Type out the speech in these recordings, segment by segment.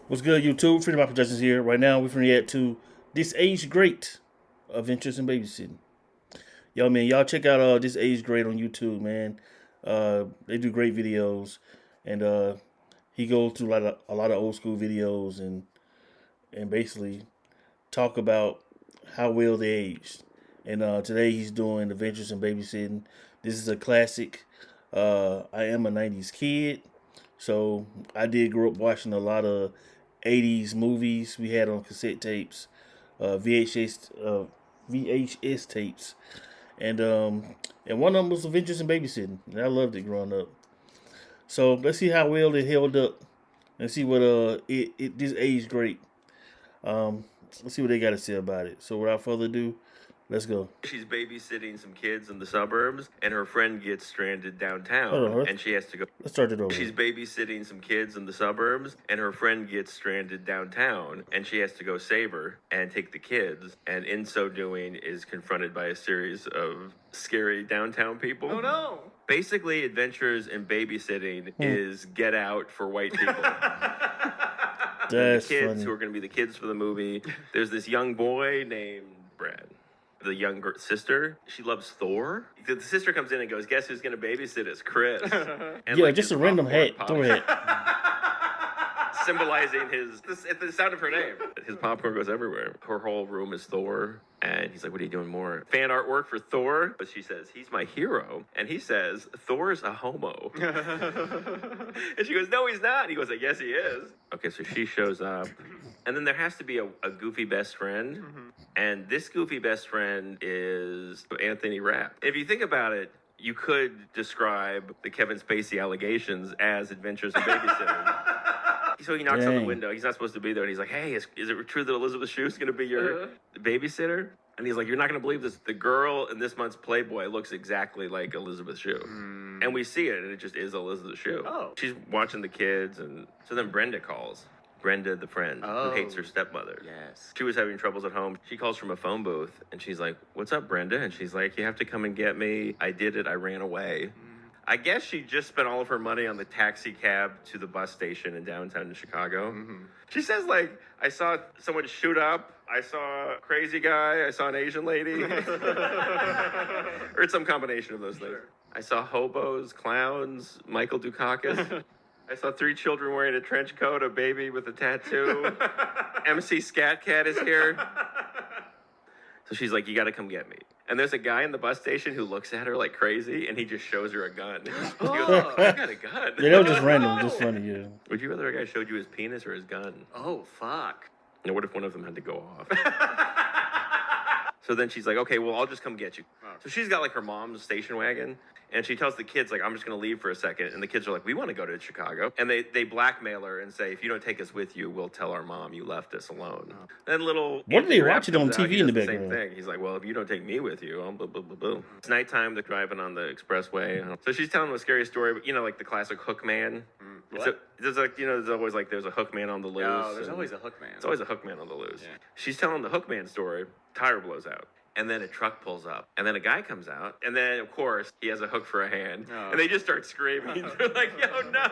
What's good, YouTube? Freedom of Productions here. Right now, we're finna react to This Age Great, Adventures in Babysitting. Yo, man, y'all check out This Age Great on YouTube, man. They do great videos, and he goes through a lot of old school videos and basically talk about how well they aged. And today he's doing Adventures in Babysitting. This is a classic. I am a '90s kid, so I did grow up watching a lot of '80s movies we had on cassette tapes, VHS tapes, and and one of them was Adventures in Babysitting, and I loved it growing up. So let's see how well it held up, and see what it this aged great. Um, let's see what they got to say about it. So without further ado, let's go. She's babysitting some kids in the suburbs, and her friend gets stranded downtown, Hold on, and she has to go. let's start it over. She's babysitting some kids in the suburbs, and her friend gets stranded downtown, and she has to go save her and take the kids, and in so doing is confronted by a series of scary downtown people. Oh no! Basically, Adventures in Babysitting is Get Out for white people. That's The kids funny. who are going to be the kids for the movie. There's this young boy named Brad. The younger sister, she loves Thor. The sister comes in and goes, "Guess who's going to babysit us, Chris?" And Yeah, like, just his a random popcorn hat. pops, Throw hat. symbolizing the sound of her name. His popcorn goes everywhere. Her whole room is Thor. And he's like, "What are you doing more? Fan artwork for Thor?" But she says, "He's my hero." And he says, "Thor's a homo." And she goes, "No, he's not." And he goes, "Yes, he is." Okay, so she shows up. And then there has to be a goofy best friend. And this goofy best friend is Anthony Rapp. If you think about it, you could describe the Kevin Spacey allegations as Adventures in Babysitting. So he knocks on the Dang. window. He's not supposed to be there. And he's like, "Hey, is it true that Elizabeth Shue is going to be your babysitter?" And he's like, "You're not going to believe this. The girl in this month's Playboy looks exactly like Elizabeth Shue." And we see it, and it just is Elizabeth Shue. Oh. She's watching the kids, and so then Brenda calls. Brenda, the friend who hates her stepmother. Yes. She was having troubles at home. She calls from a phone booth, and she's like, "What's up, Brenda?" And she's like, "You have to come and get me. I did it. I ran away." I guess she just spent all of her money on the taxi cab to the bus station in downtown Chicago. She says, like, "I saw someone shoot up. I saw a crazy guy. I saw an Asian lady." Or it's some combination of those things. I saw hobos, clowns, Michael Dukakis. I saw 3 children wearing a trench coat, a baby with a tattoo. MC Scat Cat is here. So she's like, "You got to come get me." And there's a guy in the bus station who looks at her like crazy, and he just shows her a gun. He goes, "I got a gun." Yeah, that was just random, just funny. Yeah. Would you rather a guy showed you his penis or his gun? Oh fuck. And what if one of them had to go off? So then she's like, "Okay, well, I'll just come get you." So she's got like her mom's station wagon, and she tells the kids, like, "I'm just going to leave for a second." And the kids are like, "We want to go to Chicago." And they blackmail her and say, "If you don't take us with you, we'll tell our mom you left us alone." Then little... What are they Anthony Rapp watching on comes out, TV he in the does Same background? thing. He's like, "Well, if you don't take me with you, I'll blah, blah, blah, blah." It's nighttime. They're driving on the expressway. So she's telling them a scary story, but, you know, like the classic hook man. What? There's like, you know, there's always like, there's a hook man on the loose. No, there's and- always a hook man. It's always a hook man on the loose. Yeah. She's telling the hook man story. Tire blows out. And then a truck pulls up. And then a guy comes out. And then, of course, he has a hook for a hand. Oh. And they just start screaming. They're like, "Yo, no.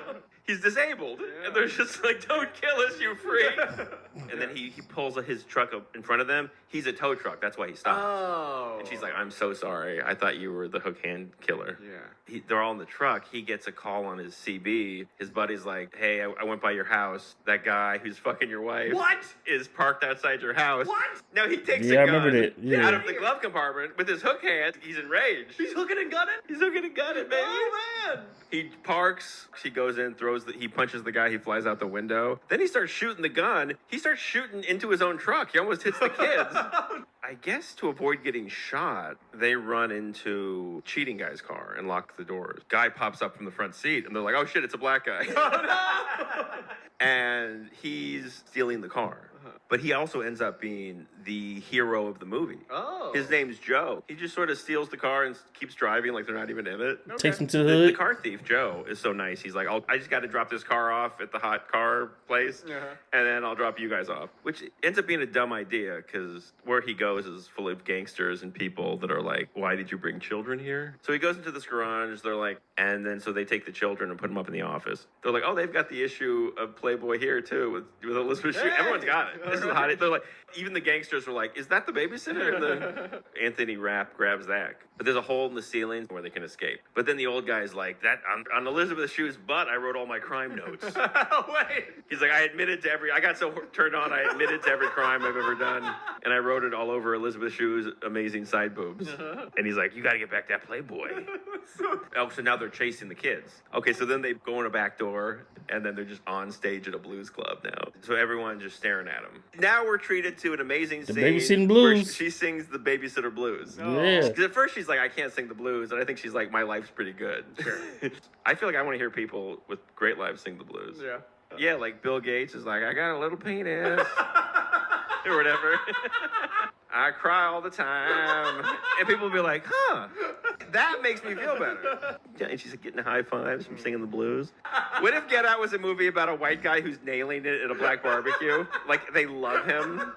He's disabled." Yeah. And they're just like, "Don't kill us, you freak." And then he pulls his truck up in front of them. He's a tow truck. That's why he stops. Oh. And she's like, "I'm so sorry. I thought you were the hook hand killer." Yeah. They're all in the truck. He gets a call on his CB. His buddy's like, "Hey, I went by your house. That guy who's fucking your wife is parked outside your house." What? Now he takes Yeah, I a gun remember that. Yeah. out of the glove compartment with his hook hand. He's enraged. He's hooking and gunning? He's hooking and gunning, baby. Oh man. He parks. He goes in, he punches the guy. He flies out the window. Then he starts shooting the gun. He starts shooting into his own truck. He almost hits the kids. I guess to avoid getting shot, they run into cheating guy's car and lock the doors. Guy pops up from the front seat, and they're like, "Oh shit, it's a black guy." And he's stealing the car. But he also ends up being the hero of the movie. Oh. His name's Joe. He just sort of steals the car and keeps driving like they're not even in it. Okay. Takes him to the The hood. car thief, Joe, is so nice. He's like, I just got to drop this car off at the hot car place, and then I'll drop you guys off. Which ends up being a dumb idea, because where he goes is full of gangsters and people that are like, why did you bring children here? So he goes into this garage, they're like, and then so they take the children and put them up in the office. They're like, oh, they've got the issue of Playboy here, too, with Elizabeth Shue. Hey! Everyone's got it. This is hot. They're like, even the gangsters are like, is that the babysitter? Anthony Rapp grabs that. But there's a hole in the ceiling where they can escape. But then the old guy's like, that on Elizabeth Shue's butt, I wrote all my crime notes. Wait. He's like, I got so turned on, I admitted to every crime I've ever done. And I wrote it all over Elizabeth Shue's amazing side boobs. And he's like, you got to get back that Playboy. So now they're chasing the kids. Okay, so then they go in a back door, and then they're just on stage at a blues club now. So everyone's just staring at them. Now we're treated to an amazing scene Babysitting where Blues. she sings the Babysitter Blues. Yeah. Because at first she's like, I can't sing the blues, and I think she's like, my life's pretty good. Sure. I feel like I want to hear people with great lives sing the blues. Yeah. Yeah, like Bill Gates is like, I got a little penis. Or whatever. I cry all the time. And people will be like, huh, that makes me feel better. Yeah, and she's getting high fives from singing the blues. What if Get Out was a movie about a white guy who's nailing it at a black barbecue? Like, they love him.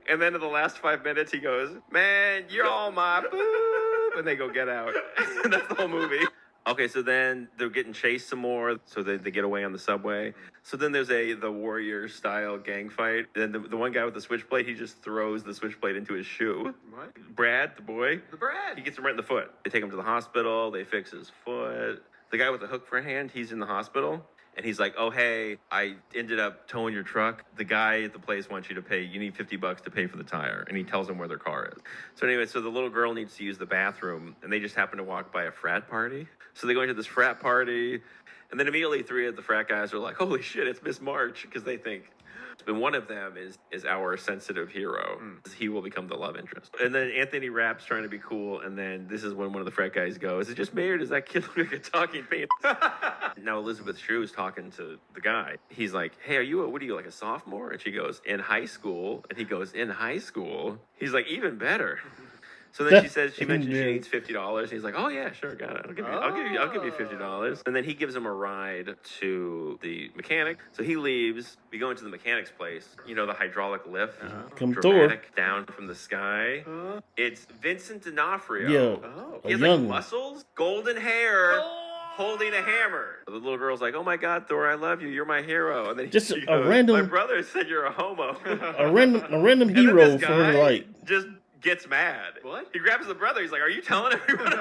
And then in the last 5 minutes, he goes, man, you're all my boo. And they go get out. And that's the whole movie. Okay, so then they're getting chased some more, so they get away on the subway. So then there's the Warrior-style gang fight. And the one guy with the switchblade, he just throws the switchblade into his shoe. What? Brad, the boy, The Brad. he gets him right in the foot. They take him to the hospital. They fix his foot. The guy with the hook for a hand, he's in the hospital. And he's like, oh, hey, I ended up towing your truck. The guy at the place wants you to pay. You need $50 to pay for the tire. And he tells them where their car is. So anyway, so the little girl needs to use the bathroom. And they just happen to walk by a frat party. So they go into this frat party. And then immediately 3 of the frat guys are like, holy shit, it's Miss March. Because they think. And one of them is our sensitive hero. He will become the love interest. And then Anthony Rapp's trying to be cool. And then this is when one of the frat guys goes, is it just me or does that kid look like a talking penis? Now Elizabeth Shue is talking to the guy. He's like, hey, what are you, like a sophomore? And she goes, in high school. And he goes, in high school? He's like, even better. So then she mentions she needs $50. He's like, oh yeah, sure, got it. I'll give you $50. And then he gives him a ride to the mechanic. So he leaves. We go into the mechanic's place. You know, the hydraulic lift, Come dramatic, down from the sky. It's Vincent D'Onofrio. Yeah. Oh. He has young like one. muscles, golden hair. Holding a hammer. The little girl's like, oh my God, Thor, I love you. You're my hero. And then Just she a goes, random- my brother said you're a homo. A random And then hero this for her guy to like. just gets mad. What? He grabs the brother. He's like, are you telling everyone?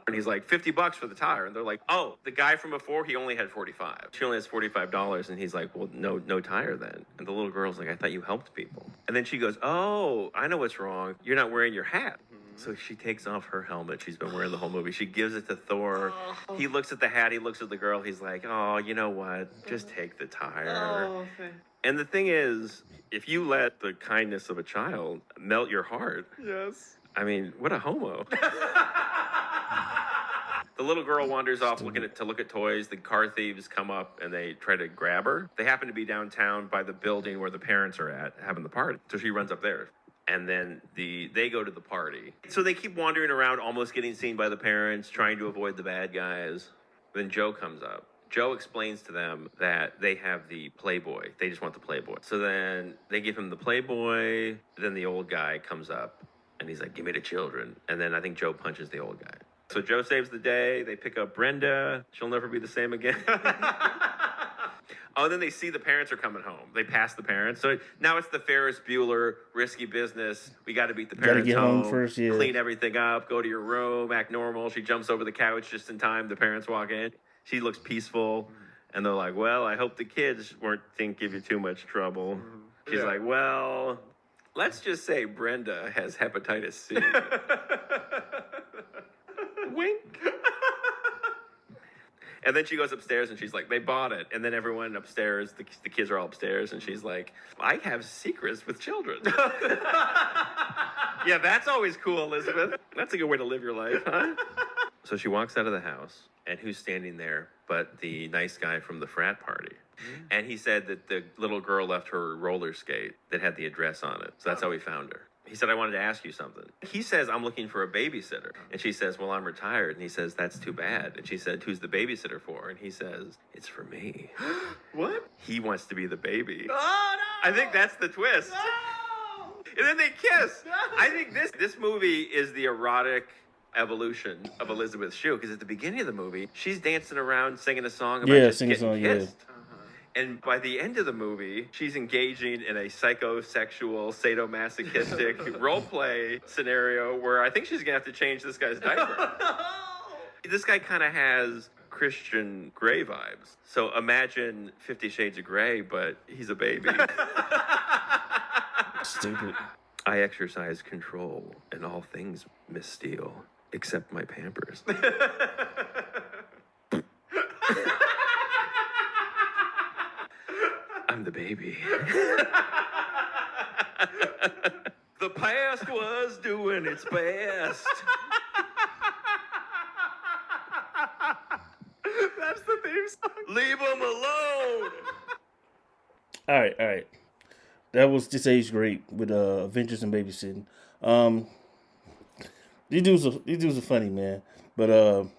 And he's like, $50 for the tire. And they're like, oh, the guy from before, he only had 45. She only has $45. And he's like, well, no tire then. And the little girl's like, I thought you helped people. And then she goes, oh, I know what's wrong. You're not wearing your hat. So she takes off her helmet she's been wearing the whole movie. She gives it to Thor. He looks at the hat. He looks at the girl. He's like, oh, you know what? Just take the tire. Oh, okay. And the thing is, if you let the kindness of a child melt your heart, Yes. I mean, what a homo. The little girl wanders off to look at toys. The car thieves come up and they try to grab her. They happen to be downtown by the building where the parents are at having the party. So she runs up there. And then they go to the party. So they keep wandering around, almost getting seen by the parents, trying to avoid the bad guys. Then Joe comes up. Joe explains to them that they have the Playboy. They just want the Playboy. So then they give him the Playboy. Then the old guy comes up and he's like, give me the children. And then I think Joe punches the old guy. So Joe saves the day. They pick up Brenda. She'll never be the same again. Oh, and then they see the parents are coming home. They pass the parents. So now it's the Ferris Bueller, risky business. We got to beat the parents get home first, yeah. Clean everything up, go to your room, act normal. She jumps over the couch just in time. The parents walk in. She looks peaceful. And they're like, well, I hope the kids didn't give you too much trouble. She's like, well, let's just say Brenda has hepatitis C. Wink. And then she goes upstairs and she's like, they bought it. And then everyone upstairs, the kids are all upstairs, and she's like, I have secrets with children. Yeah, that's always cool, Elizabeth. That's a good way to live your life, huh? So she walks out of the house, and who's standing there but the nice guy from the frat party? And he said that the little girl left her roller skate that had the address on it. So that's how he found her. He said, I wanted to ask you something. He says, I'm looking for a babysitter. And she says, well, I'm retired. And he says, that's too bad. And she said, who's the babysitter for? And he says, it's for me. What? He wants to be the baby. Oh, no! I think that's the twist. No! And then they kiss. I think this movie is the erotic evolution of Elizabeth Shue, because at the beginning of the movie, she's dancing around singing a song about just singing a getting song, yeah. kissed. And by the end of the movie, she's engaging in a psychosexual, sadomasochistic role play scenario where I think she's gonna have to change this guy's diaper. This guy kind of has Christian Grey vibes. So imagine 50 Shades of Grey, but he's a baby. Stupid. I exercise control in all things, Miss Steele, except my Pampers. I'm the baby. The past was doing its best. That's the theme song. Leave them alone. All right. That was This Age Great with Adventures in Babysitting. These dudes are funny, man. But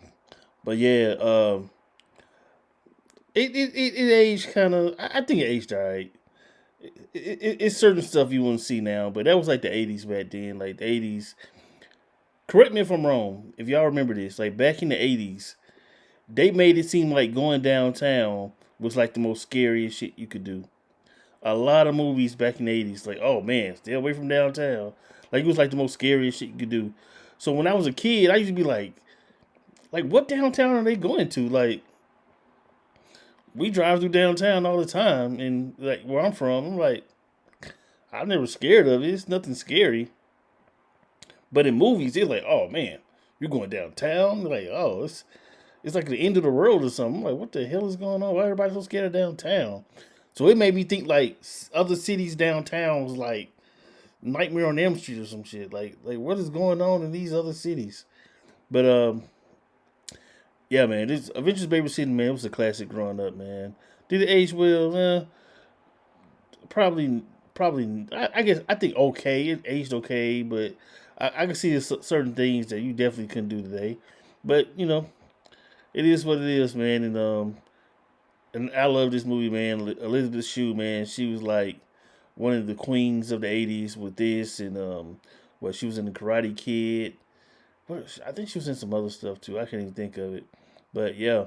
yeah, it aged kind of. I think it aged alright. It's certain stuff you wouldn't see now, but that was like the 80s back then. Like the 80s. Correct me if I'm wrong. If y'all remember this, like back in the 80s, they made it seem like going downtown was like the most scariest shit you could do. A lot of movies back in the 80s, like, oh man, stay away from downtown. Like it was like the most scariest shit you could do. So when I was a kid, I used to be like what downtown are they going to? Like, we drive through downtown all the time, and like where I'm from, I'm like, I'm never scared of it. It's nothing scary. But in movies, they're like, oh man, you're going downtown? Like, oh, it's like the end of the world or something. I'm like, what the hell is going on? Why everybody so scared of downtown? So it made me think like other cities downtown was like Nightmare on Elm Street or some shit. Like what is going on in these other cities? But yeah, man, this Adventures Babysitting, man, it was a classic growing up, man. Did it age well? Probably. I guess I think okay. It aged okay, but I can see certain things that you definitely couldn't do today. But you know, it is what it is, man. And I love this movie, man. Elizabeth Shue, man, she was like one of the queens of the '80s with this, and she was in the Karate Kid. I think she was in some other stuff too. I can't even think of it. But yeah.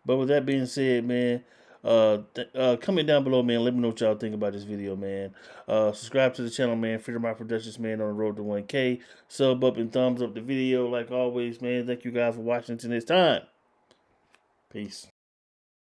But with that being said, man, comment down below, man. Let me know what y'all think about this video, man. Subscribe to the channel, man. Freedom My Productions, man, on the road to 1K. Sub up and thumbs up the video, like always, man. Thank you guys for watching. Until next time. Peace.